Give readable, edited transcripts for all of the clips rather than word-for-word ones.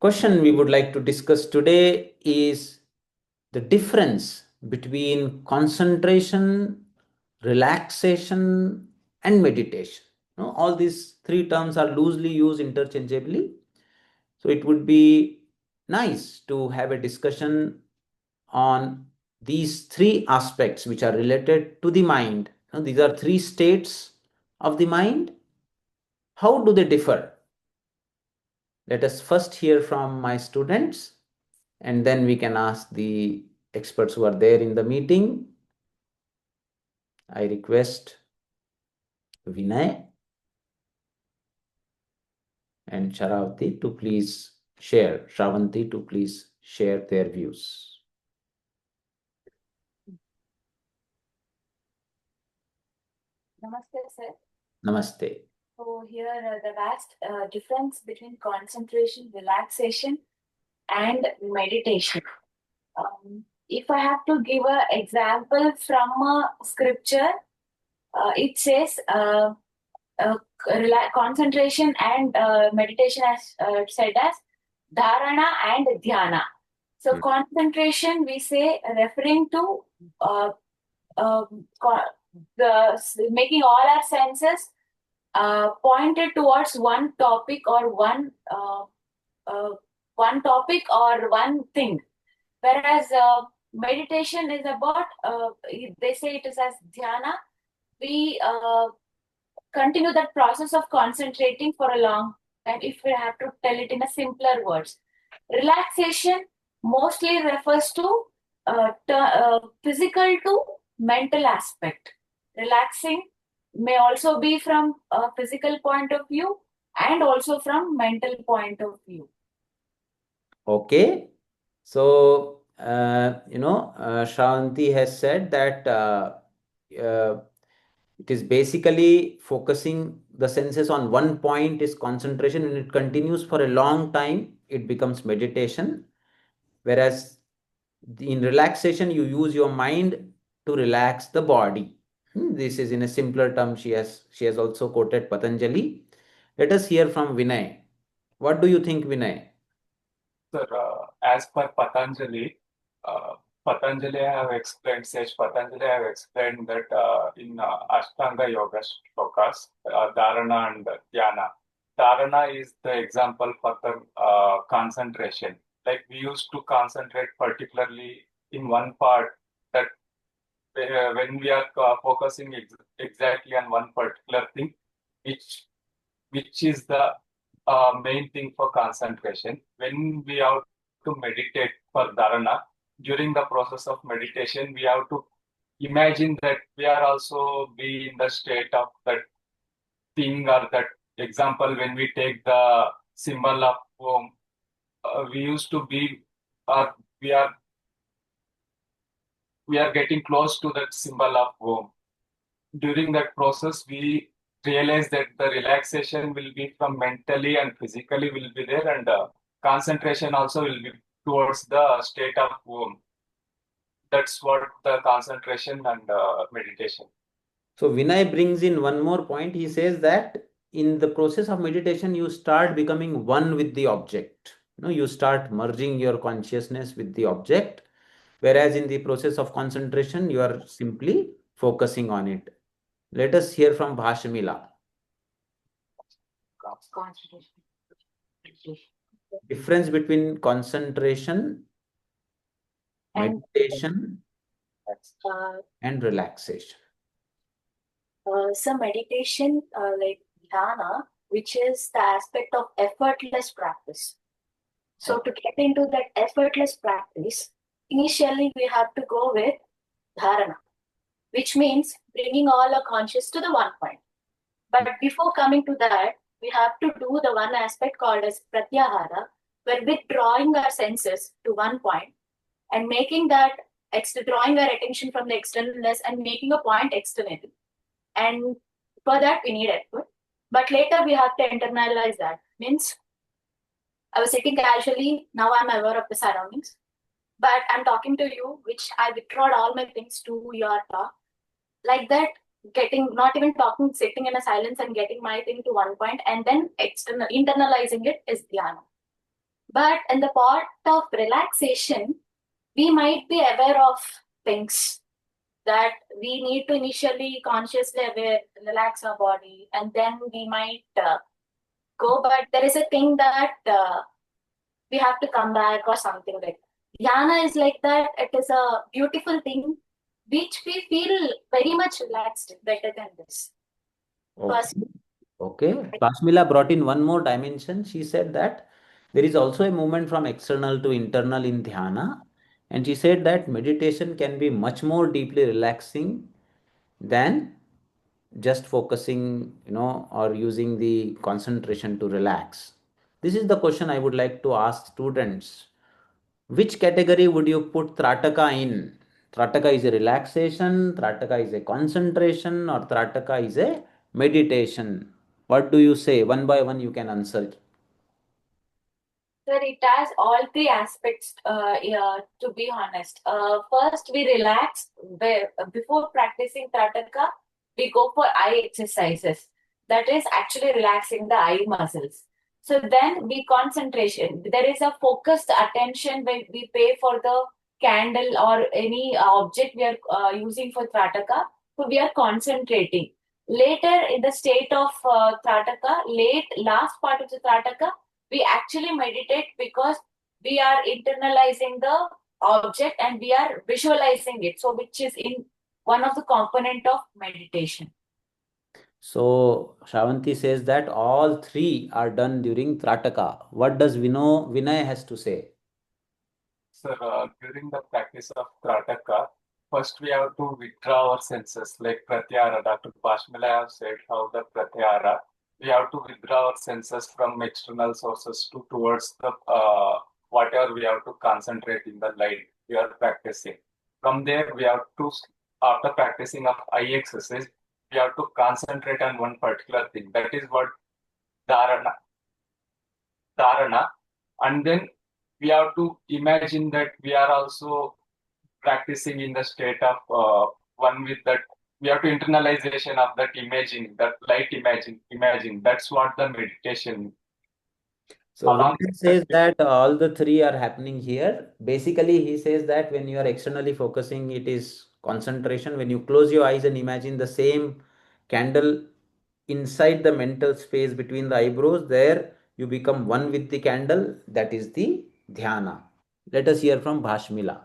question we would like to discuss today is the difference between concentration, relaxation, and meditation. All these three terms are loosely used interchangeably. So it would be nice to have a discussion on these three aspects which are related to the mind. These are three states of the mind. How do they differ? Let us first hear from my students, and then we can ask the experts who are there in the meeting. I request Vinay and Shravanti to please share their views. Namaste, sir. Namaste. So here the vast difference between concentration, relaxation, and meditation. If I have to give an example from a scripture, it says concentration and meditation as said as dharana and dhyana. So concentration we say referring to making all our senses pointed towards one topic or one topic or one thing, whereas meditation is about they say it is as dhyana. We continue that process of concentrating for a long time, if we have to tell it in a simpler words. Relaxation mostly refers to physical to mental aspect. Relaxing may also be from a physical point of view and also from mental point of view. Okay. So, Shravanti has said that it is basically focusing the senses on one point is concentration, and it continues for a long time, it becomes meditation. Whereas in relaxation, you use your mind to relax the body. This is in a simpler term. She has also quoted Patanjali. Let us hear from Vinay. What do you think, Vinay? Sir, as per Patanjali, Patanjali have explained, Sage Patanjali have explained that in Ashtanga Yoga Shlokas, Dharana and Dhyana. Dharana is the example for the concentration. Like we used to concentrate particularly in one part, that when we are focusing exactly on one particular thing, which is the main thing for concentration. When we have to meditate for dharana, during the process of meditation, we have to imagine that we are also be in the state of that thing or that example. When we take the symbol of Om, we used to be, we are getting close to that symbol of Om. During that process, we realize that the relaxation will be from mentally and physically will be there, and concentration also will be towards the state of Om. That's what the concentration and meditation. So Vinay brings in one more point. He says that in the process of meditation, you start becoming one with the object. You start merging your consciousness with the object, whereas in the process of concentration, you are simply focusing on it. Let us hear from Bhashamila. Concentration. Difference between concentration, meditation, and relaxation. So meditation, like dhyana, which is the aspect of effortless practice. So to get into that effortless practice, initially we have to go with dharana, which means bringing all our conscious to the one point. But before coming to that, we have to do the one aspect called as pratyahara, where withdrawing our senses to one point and making that, drawing our attention from the externalness and making a point externally. And for that, we need effort. But later, we have to internalize that. Means, I was sitting casually, now I'm aware of the surroundings. But I'm talking to you, which I withdrawed all my things to your talk. Like that, not even talking, sitting in a silence and getting my thing to one point and then internalizing it is dhyana. But in the part of relaxation, we might be aware of things that we need to initially consciously aware, relax our body, and then we might go. But there is a thing that we have to come back or something like that. Dhyana is like that. It is a beautiful thing which we feel very much relaxed better than this. Okay. First, Okay. Bashmila brought in one more dimension. She said that there is also a movement from external to internal in dhyana. And she said that meditation can be much more deeply relaxing than just focusing, or using the concentration to relax. This is the question I would like to ask students. Which category would you put Trataka in? Trataka is a relaxation, Trataka is a concentration, or Trataka is a meditation? What do you say? One by one, you can answer. sir, it has all three aspects. Yeah, to be honest, first we relax. Before practicing Trataka, we go for eye exercises. That is actually relaxing the eye muscles. So then we concentration. There is a focused attention when we pay for the candle or any object we are using for Trataka. So we are concentrating. Later in the state of Trataka, last part of the Trataka, we actually meditate because we are internalizing the object and we are visualizing it, so which is in one of the component of meditation. So, Shravanti says that all three are done during Trataka. What does Vinay has to say? Sir, during the practice of Krataka, first we have to withdraw our senses, like Pratyahara. Dr. Bashmila have said how the Pratyahara, we have to withdraw our senses from external sources towards the whatever we have to concentrate in the light we are practicing. From there, we have to, after practicing of eye exercise, we have to concentrate on one particular thing. That is what dharana. Dharana. And then we have to imagine that we are also practicing in the state of one with that. We have to internalization of that imaging, that light imagine. That's what the meditation. So Along Vinay with says that, that all the three are happening here. Basically, he says that when you are externally focusing, it is concentration. When you close your eyes and imagine the same candle inside the mental space between the eyebrows, there you become one with the candle. That is the dhyana. Let us hear from Bhashmila.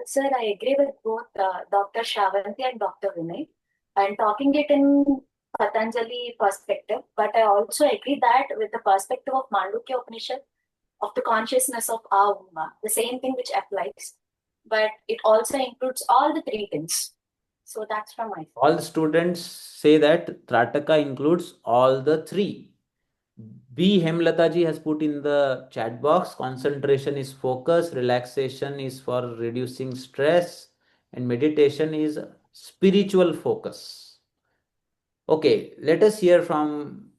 Sir, I agree with both Dr. Shavanti and Dr. Vinay. I'm talking it in Patanjali perspective, but I also agree that with the perspective of Mandukya Upanishad, of the consciousness of Ahuma, the same thing which applies, but it also includes all the three things. So that's from my side. All students say that Trataka includes all the three. B. Hemlata ji has put in the chat box, concentration is focus, relaxation is for reducing stress, and meditation is spiritual focus. Okay, let us hear from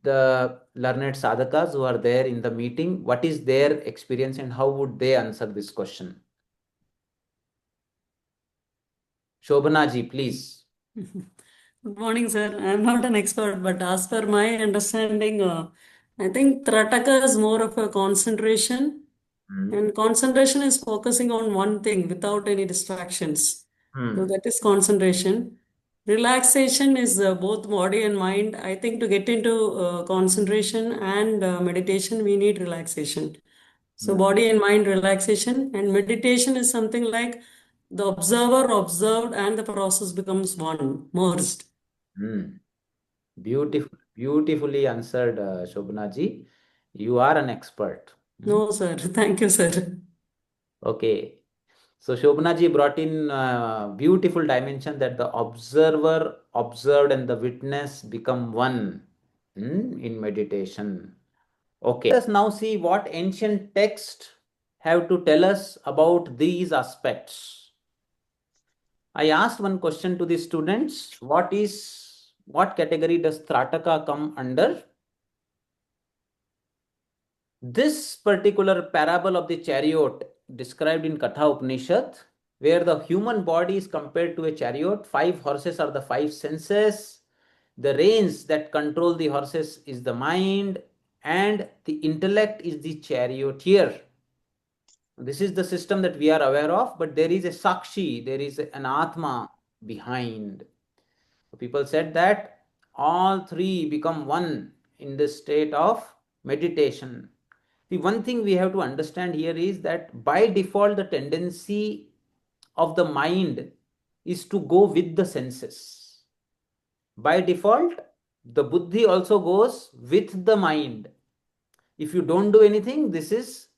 the learned sadhakas who are there in the meeting. What is their experience and how would they answer this question? Shobhana ji, please. Good morning, sir. I'm not an expert, but as per my understanding, I think Trataka is more of a concentration, Hmm. and concentration is focusing on one thing without any distractions. So Hmm. that is concentration. Relaxation is both body and mind. I think to get into concentration and meditation, we need relaxation. So Hmm. body and mind relaxation, and meditation is something like the observer observed and the process becomes one, merged. Hmm. Beautiful, beautifully answered, Shobhana ji. You are an expert. Hmm. No, sir. Thank you, sir. Okay. So Shobhana ji brought in beautiful dimension that the observer observed and the witness become one, in meditation. Okay. Let us now see what ancient text have to tell us about these aspects. I asked one question to the students. What category does Trataka come under? This particular parable of the chariot described in Katha Upanishad, where the human body is compared to a chariot, five horses are the five senses, the reins that control the horses is the mind, and the intellect is the charioteer. This is the system that we are aware of, but there is a Sakshi, there is an Atma behind. People said that all three become one in this state of meditation. The one thing we have to understand here is that by default, the tendency of the mind is to go with the senses. By default, the buddhi also goes with the mind. If you don't do anything, this is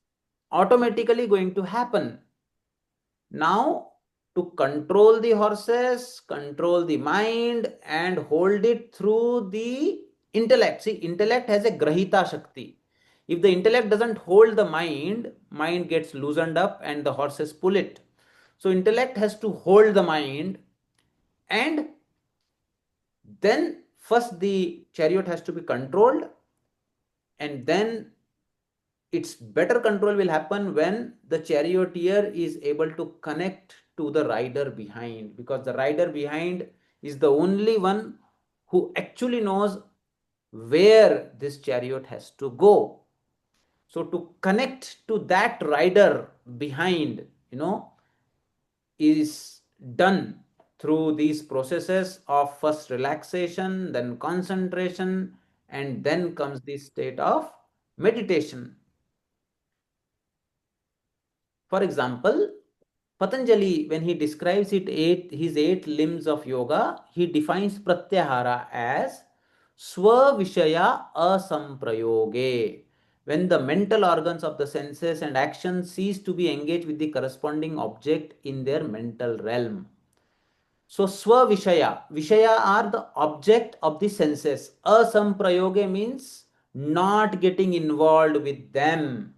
automatically going to happen. Now, to control the horses, control the mind, and hold it through the intellect. See, intellect has a grahita shakti. If the intellect doesn't hold the mind, mind gets loosened up and the horses pull it. So, intellect has to hold the mind, and then first the chariot has to be controlled, and then its better control will happen when the charioteer is able to connect to the rider behind, because the rider behind is the only one who actually knows where this chariot has to go. So to connect to that rider behind, is done through these processes of first relaxation, then concentration, and then comes the state of meditation. For example, Patanjali, when he describes his 8 limbs of yoga, he defines pratyahara as swavishaya asamprayoge. When the mental organs of the senses and actions cease to be engaged with the corresponding object in their mental realm. So, vishaya are the object of the senses. Asamprayoge means not getting involved with them.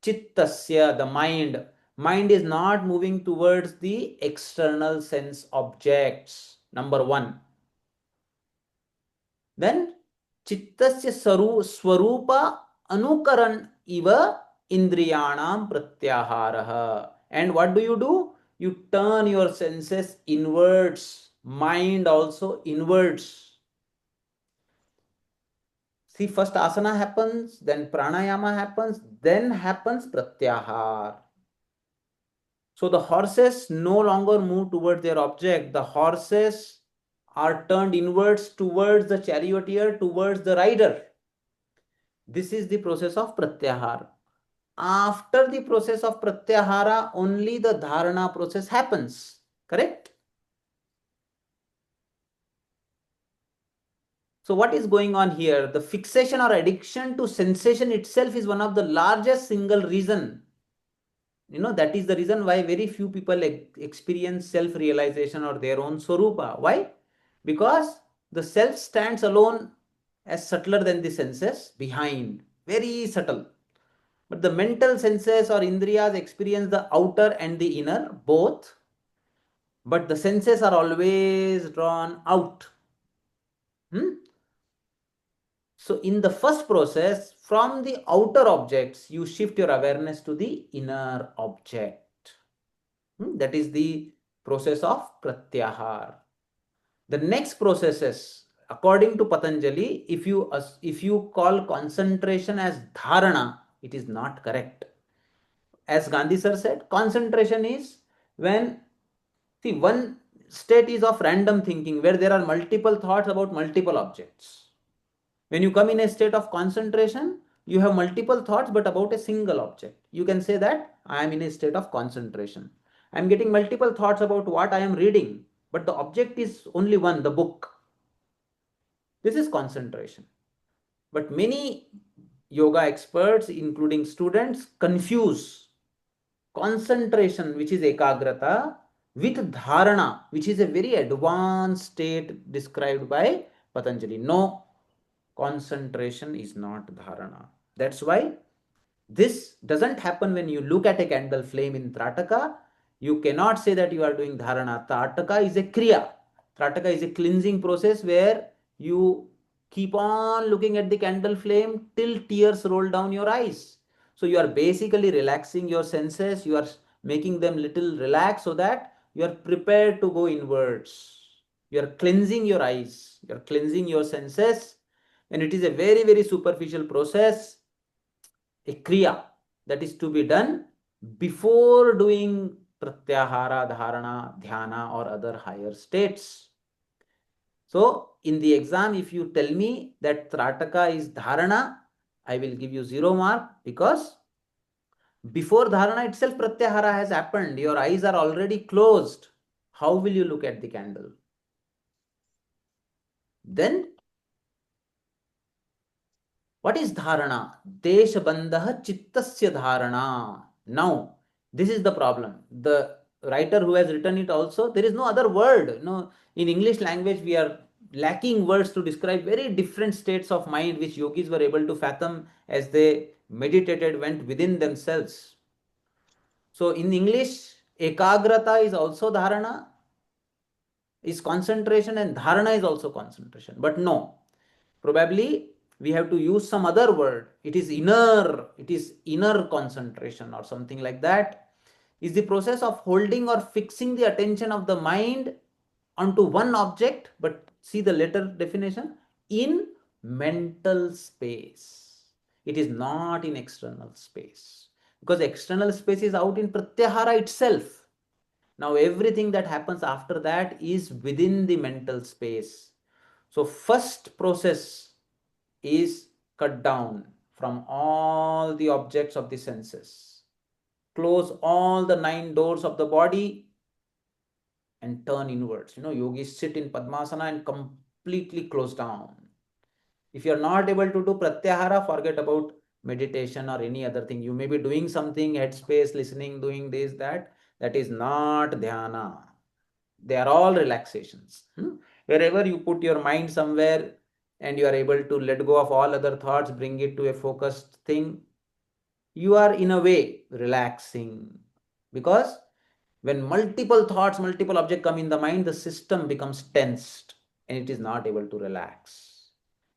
Chittasya, the mind is not moving towards the external sense objects, number one. Then chittasya swarupa anukaran iva indriyanam pratyaharaha. And what do? You turn your senses inwards, mind also inwards. See, first asana happens, then pranayama happens, then happens pratyahar. So the horses no longer move towards their object. The horses are turned inwards towards the charioteer, towards the rider. This is the process of pratyahara. After the process of pratyahara, only the dharana process happens. Correct? So what is going on here? The fixation or addiction to sensation itself is one of the largest single reason. That is the reason why very few people experience self-realization or their own swarupa. Why? Because the self stands alone as subtler than the senses behind, very subtle. But the mental senses or indriyas experience the outer and the inner both, but the senses are always drawn out. So in the first process, from the outer objects, you shift your awareness to the inner object. That is the process of pratyahar. The next processes, according to Patanjali, if you call concentration as dharana, it is not correct. As Gandhi sir said, concentration is when, see, one state is of random thinking where there are multiple thoughts about multiple objects. When you come in a state of concentration, you have multiple thoughts but about a single object. You can say that I am in a state of concentration. I am getting multiple thoughts about what I am reading, but the object is only one, the book. This is concentration. But many yoga experts, including students, confuse concentration, which is ekagrata, with dharana, which is a very advanced state described by Patanjali. No, concentration is not dharana. That's why this doesn't happen when you look at a candle flame in Trataka. You cannot say that you are doing dharana. Trataka is a kriya. Trataka is a cleansing process where you keep on looking at the candle flame till tears roll down your eyes. So you are basically relaxing your senses. You are making them little relaxed so that you are prepared to go inwards. You are cleansing your eyes. You are cleansing your senses. and it is a very, very superficial process, a kriya that is to be done before doing pratyahara, dharana, dhyana, or other higher states. So, in the exam, if you tell me that Trataka is dharana, I will give you 0 mark, because before dharana itself pratyahara has happened. Your eyes are already closed. How will you look at the candle? Then, what is dharana? Deshabandha chittasya dharana. Now, this is the problem. The writer who has written it also, there is no other word. No, in English language, we are lacking words to describe very different states of mind which yogis were able to fathom as they meditated, went within themselves. So, in English, ekagrata is also dharana, is concentration, and dharana is also concentration. But no, probably we have to use some other word. It is inner concentration or something like that. Is the process of holding or fixing the attention of the mind onto one object, but see the later definition, in mental space. It is not in external space, because external space is out in pratyahara itself. Now everything that happens after that is within the mental space. So first process is cut down from all the objects of the senses. Close all the 9 doors of the body and turn inwards. Yogis sit in Padmasana and completely close down. If you are not able to do pratyahara, forget about meditation or any other thing. You may be doing something, headspace, listening, doing this, that. That is not dhyana. They are all relaxations. Wherever you put your mind somewhere and you are able to let go of all other thoughts, bring it to a focused thing, you are in a way relaxing. Because when multiple thoughts, multiple objects come in the mind, the system becomes tensed and it is not able to relax.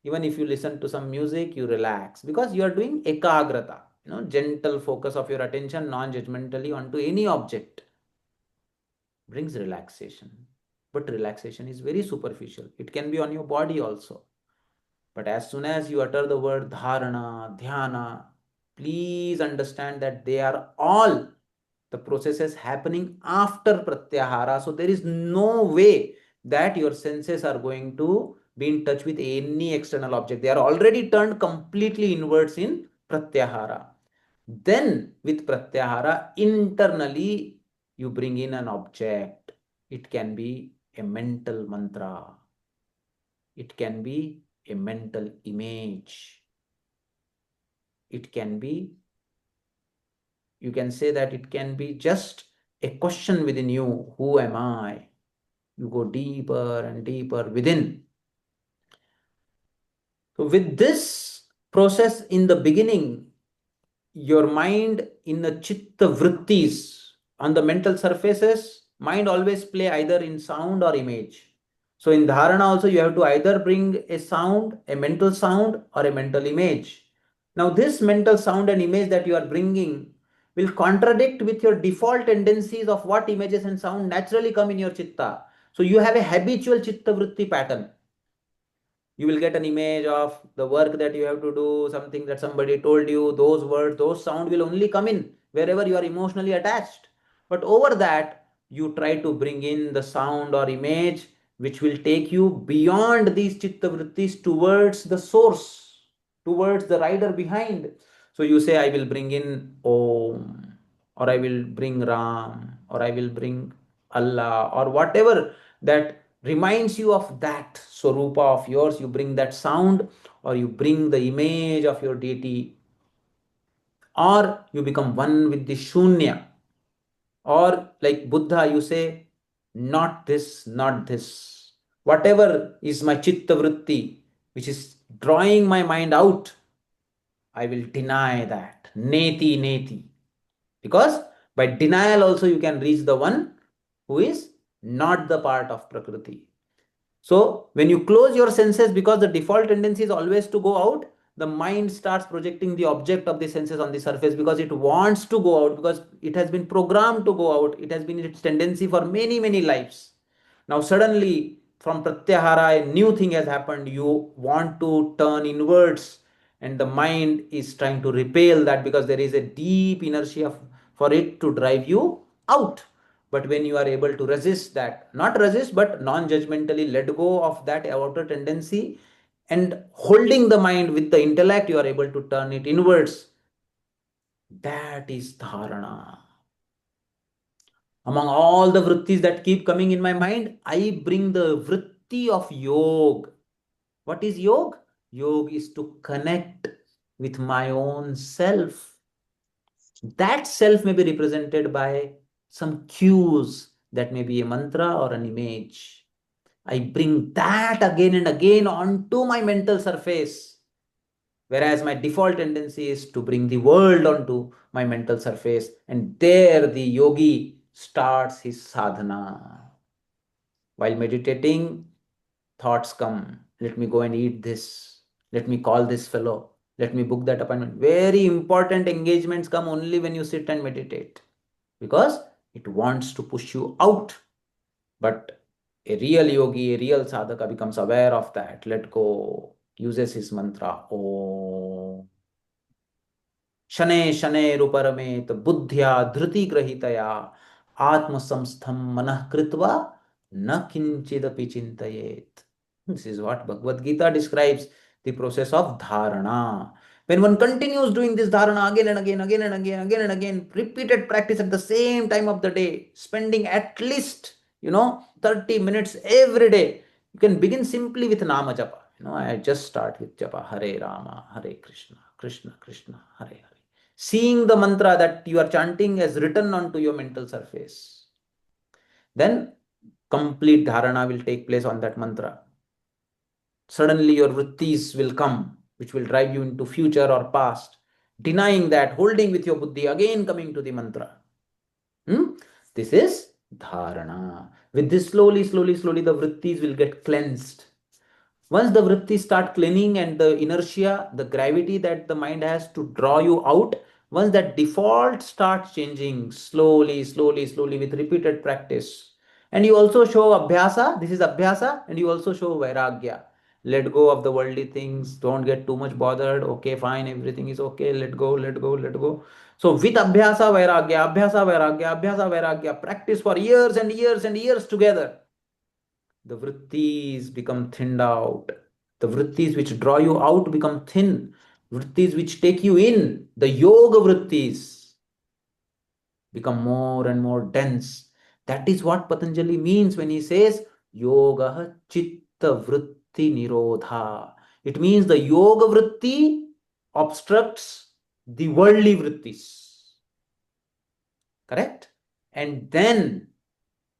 Even if you listen to some music, you relax because you are doing ekagrata, gentle focus of your attention non-judgmentally onto any object brings relaxation. But relaxation is very superficial. It can be on your body also. But as soon as you utter the word dharana, dhyana, please understand that they are all the processes happening after pratyahara. So there is no way that your senses are going to be in touch with any external object. They are already turned completely inwards in pratyahara. Then with pratyahara, internally you bring in an object. It can be a mental mantra. It can be a mental image. It can be, you can say that it can be just a question within you. Who am I? You go deeper and deeper within. So with this process in the beginning, your mind in the chitta vrittis, on the mental surfaces, mind always play either in sound or image. So in dharana also you have to either bring a sound, a mental sound, or a mental image. Now this mental sound and image that you are bringing will contradict with your default tendencies of what images and sound naturally come in your chitta. So you have a habitual chitta vritti pattern. You will get an image of the work that you have to do, something that somebody told you, those words, those sound will only come in wherever you are emotionally attached. But over that, you try to bring in the sound or image which will take you beyond these chitta vrittis towards the source, towards the rider behind. So you say, I will bring in Om, or I will bring Ram, or I will bring Allah, or whatever that reminds you of that Swarupa of yours. You bring that sound, or you bring the image of your deity, or you become one with the Shunya. Or like Buddha, you say, not this, not this. Whatever is my chitta vritti, which is drawing my mind out, I will deny that. Neti, neti. Because by denial also you can reach the one who is not the part of Prakriti. So when you close your senses, because the default tendency is always to go out, the mind starts projecting the object of the senses on the surface because it wants to go out, because it has been programmed to go out. It has been its tendency for many, many lives. Now suddenly from pratyahara, a new thing has happened. You want to turn inwards, and the mind is trying to repel that because there is a deep inertia for it to drive you out. But when you are able to resist that, not resist, but non judgmentally let go of that outer tendency and holding the mind with the intellect, you are able to turn it inwards. That is dharana. Among all the vrittis that keep coming in my mind, I bring the vritti of yoga. What is yoga? Yoga is to connect with my own self. That self may be represented by some cues, that may be a mantra or an image. I bring that again and again onto my mental surface. Whereas my default tendency is to bring the world onto my mental surface, and there the yogi starts his sadhana. While meditating, thoughts come. Let me go and eat this. Let me call this fellow. Let me book that appointment. Very important engagements come only when you sit and meditate because it wants to push you out. But a real yogi, a real sadhaka becomes aware of that. Let go. Uses his mantra. Om. शनै शनैरुपरमेत बुद्ध्या धृति ग्रहीतया आत्मसंस्थम मनः कृत्वा न किंचिदपि चिंतयेत. This is what Bhagavad Gita describes the process of dharana. When one continues doing this dharana again and again, again and again, again and again, repeated practice at the same time of the day, spending at least 30 minutes every day. You can begin simply with nama japa. I just start with japa. Hare Rama, Hare Krishna, Krishna Krishna, Hare Hare. Seeing the mantra that you are chanting as written onto your mental surface. Then complete dharana will take place on that mantra. Suddenly your vrittis will come, which will drive you into future or past. Denying that, holding with your buddhi, again coming to the mantra. This is dharana. With this, slowly, slowly, slowly, the vrittis will get cleansed. Once the vrittis start cleaning and the inertia, the gravity that the mind has to draw you out, once that default starts changing slowly, slowly, slowly with repeated practice. And you also show abhyasa, this is abhyasa, and you also show vairagya. Let go of the worldly things, don't get too much bothered. Okay, fine, everything is okay, let go, let go, let go. So with abhyasa, vairagya, abhyasa, vairagya, practice for years and years and years together, the vrittis become thinned out. The vrittis which draw you out become thin. Vrittis which take you in, the yoga vrittis, become more and more dense. That is what Patanjali means when he says yoga chitta vritti nirodha. It means the yoga vritti obstructs the worldly vrittis. Correct? And then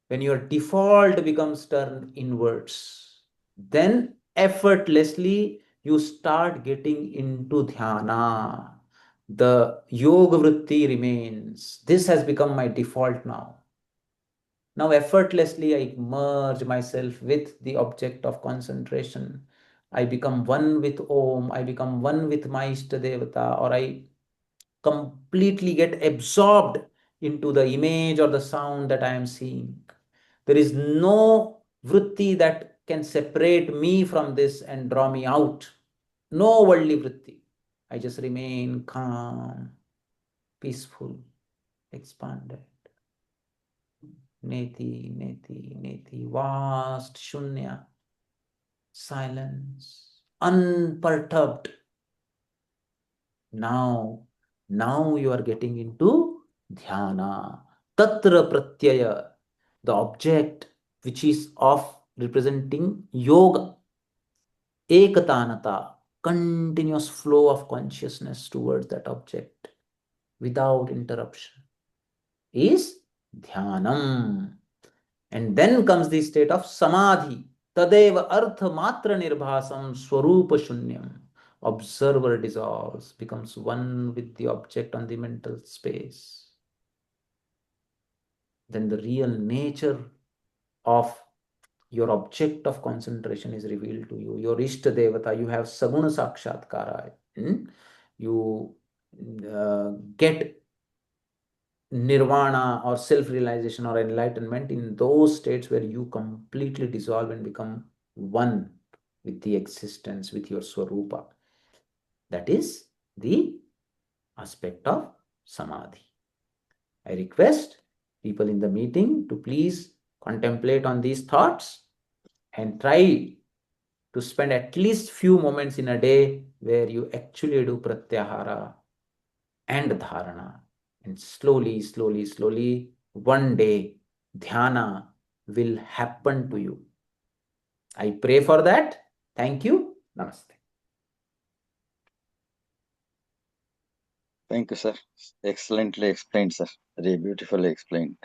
when your default becomes turned inwards, then effortlessly you start getting into dhyana. The yoga vritti remains. This has become my default now. Now effortlessly I merge myself with the object of concentration. I become one with Om, I become one with my Ishtadevata, or I completely get absorbed into the image or the sound that I am seeing. There is no vritti that can separate me from this and draw me out. No worldly vritti. I just remain calm, peaceful, expanded. Neti, neti, neti, vast shunya, silence, unperturbed. Now you are getting into dhyana. Tatra pratyaya, the object which is of representing yoga. Ekatanata, continuous flow of consciousness towards that object without interruption, is dhyanam. And then comes the state of samadhi. Tadeva artha matra nirbhasam swarupa shunyam. Observer dissolves, becomes one with the object on the mental space. Then the real nature of your object of concentration is revealed to you. Your Ishta Devata, you have Saguna Sakshatkara. You get nirvana or self-realization or enlightenment, in those states where you completely dissolve and become one with the existence, with your swarupa. That is the aspect of samadhi. I request people in the meeting to please contemplate on these thoughts and try to spend at least few moments in a day where you actually do pratyahara and dharana. And slowly, slowly, slowly, one day, dhyana will happen to you. I pray for that. Thank you. Namaste. Thank you, sir. Excellently explained, sir. Very beautifully explained.